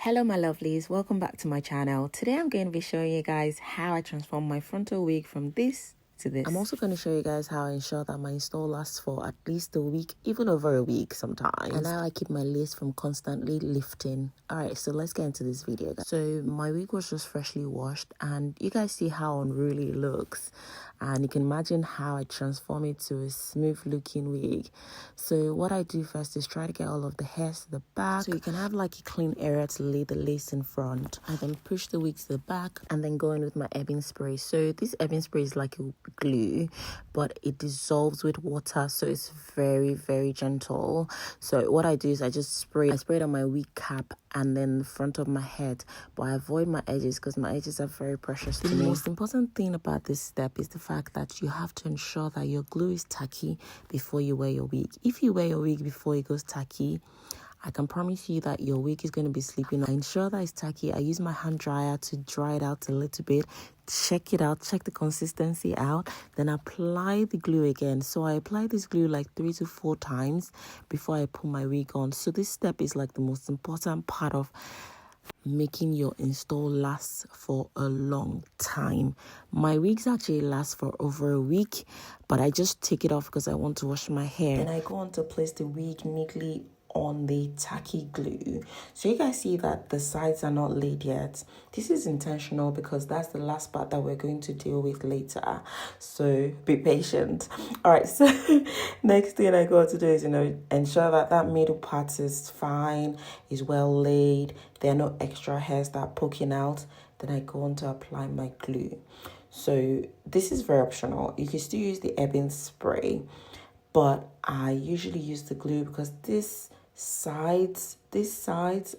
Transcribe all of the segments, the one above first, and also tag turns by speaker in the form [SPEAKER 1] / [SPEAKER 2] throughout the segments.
[SPEAKER 1] Hello my lovelies, welcome back to my channel. Today I'm going to be showing you guys how I transform my frontal wig from this to this. I'm also going to show you guys how I ensure that my install lasts for at least a week, even over a week sometimes, and how I keep my lace from constantly lifting. Alright, so let's get into this video, guys. So my wig was just freshly washed and you guys see how unruly it looks, and you can imagine how I transform it to a smooth looking wig. So what I do first is try to get all of the hairs to the back so you can have like a clean area to lay the lace in front. I then push the wig to the back and then go in with my ebbing spray. So this ebbing spray is like a glue, but it dissolves with water, so it's very gentle. So what I do is I spray it on my wig cap and then the front of my head, but I avoid my edges because my edges are very precious to me. The most important thing about this step is the fact that you have to ensure that your glue is tacky before you wear your wig. If you wear your wig before it goes tacky, I can promise you that your wig is going to be sleeping. I ensure that it's tacky. I use my hand dryer to dry it out a little bit, check it out, check the consistency out, then apply the glue again. So I apply this glue like 3 to 4 times before I put my wig on. So this step is like the most important part of making your install last for a long time. My wigs actually last for over a week, but I just take it off because I want to wash my hair. Then I go on to place the wig neatly on the tacky glue. So you guys see that the sides are not laid yet. This is intentional because that's the last part that we're going to deal with later, so be patient. All right, so next thing I go to do is ensure that that middle part is fine, is well laid, there are no extra hairs that are poking out. Then I go on to apply my glue. So this is very optional. You can still use the ebbing spray, but I usually use the glue because these sides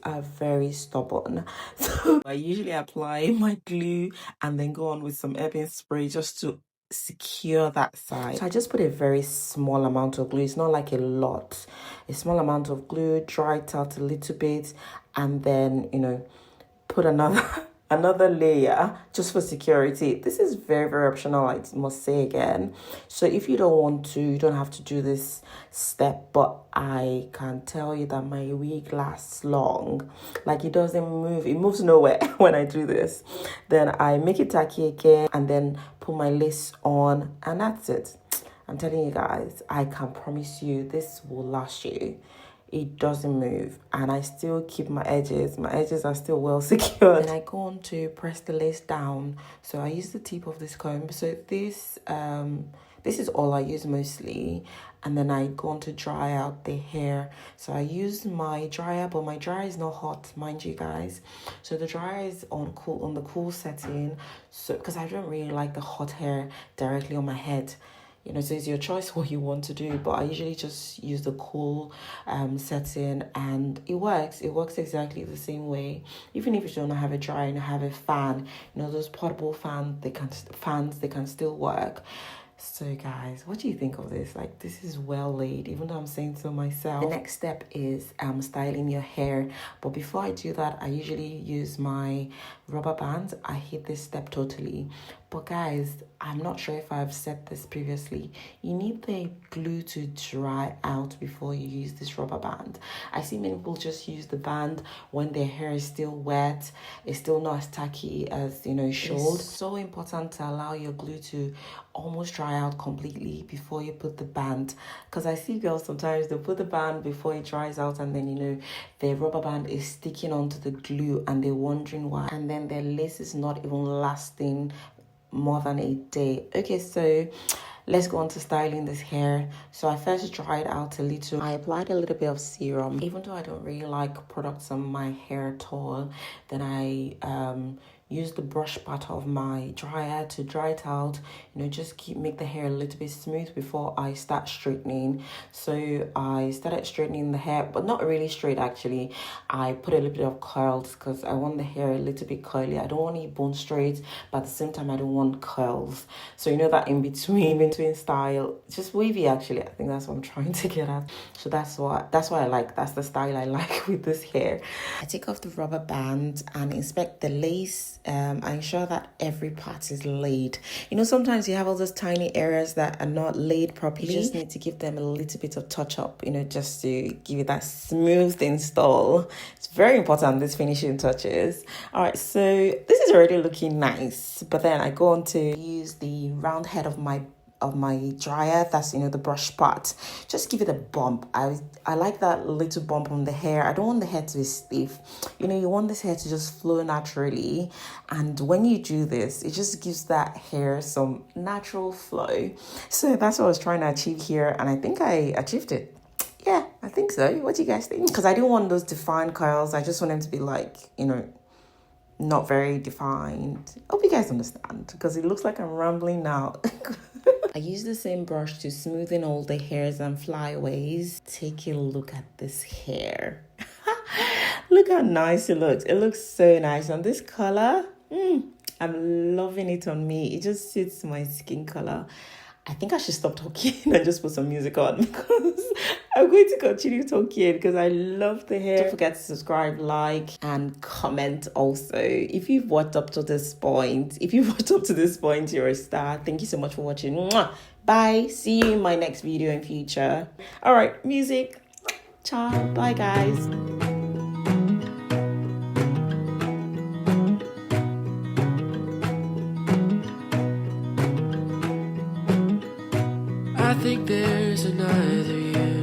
[SPEAKER 1] are very stubborn. So I usually apply my glue and then go on with some ebbing spray just to secure that side. So I just put a very small amount of glue. It's not like a lot. A small amount of glue, dry it out a little bit, and then put another layer just for security. This is very optional, I must say again. So if you don't want to, you don't have to do this step, but I can tell you that my wig lasts long. Like, it doesn't move, it moves nowhere when I do this. Then I make it tacky again and then put my lace on, and that's it. I'm telling you guys, I can promise you this will last you. It doesn't move, and I still keep my edges. My edges are still well secured. Then I go on to press the lace down. So I use the tip of this comb. So this is all I use mostly. And then I go on to dry out the hair. So I use my dryer, but my dryer is not hot, mind you guys. So the dryer is on the cool setting. So because I don't really like the hot hair directly on my head. So it's your choice what you want to do, but I usually just use the cool setting, and it works. It works exactly the same way. Even if you don't have a dryer and have a fan, those portable fans, they can still work. So guys, what do you think of this? Like, this is well laid, even though I'm saying so myself. The next step is styling your hair, but before I do that, I usually use my rubber band. I hate this step totally, but guys, I'm not sure if I've said this previously, you need the glue to dry out before you use this rubber band. I see many people just use the band when their hair is still wet, it's still not as tacky as it should. It's so important to allow your glue to almost dry out completely before you put the band, because I see girls sometimes they put the band before it dries out, and then their rubber band is sticking onto the glue and they're wondering why, and then their lace is not even lasting more than a day. Okay, so let's go on to styling this hair. So I first dried out a little. I applied a little bit of serum. Even though I don't really like products on my hair at all, then I use the brush part of my dryer to dry it out, just make the hair a little bit smooth before I start straightening. So I started straightening the hair, but not really straight actually. I put a little bit of curls because I want the hair a little bit curly. I don't want it bone straight, but at the same time I don't want curls. So that in between style, just wavy actually. I think that's what I'm trying to get at. So that's what I like. That's the style I like with this hair. I take off the rubber band and inspect the lace I ensure that every part is laid. You know, sometimes you have all those tiny areas that are not laid properly. You just need to give them a little bit of touch up, you know, just to give it that smooth install. It's very important, these finishing touches. All right, so this is already looking nice, but then I go on to use the round head of my dryer, that's, you know, the brush part. Just give it a bump. I like that little bump on the hair. I don't want the hair to be stiff. You know, you want this hair to just flow naturally, and when you do this, it just gives that hair some natural flow. So that's what I was trying to achieve here, and I think I achieved it. Yeah, I think so. What do you guys think? Because I didn't want those defined curls. I just want them to be like, you know, not very defined. Hope you guys understand, because it looks like I'm rambling now. I use the same brush to smoothen all the hairs and flyaways. Take a look at this hair. Look how nice it looks. It looks so nice. And this color, I'm loving it on me. It just suits my skin color. I think I should stop talking and just put some music on, because I'm going to continue talking because I love the hair. Don't forget to subscribe, like, and comment also. If you've watched up to this point, you're a star. Thank you so much for watching. Mwah! Bye. See you in my next video in future. All right, music. Ciao. Bye, guys.
[SPEAKER 2] I think there's another you.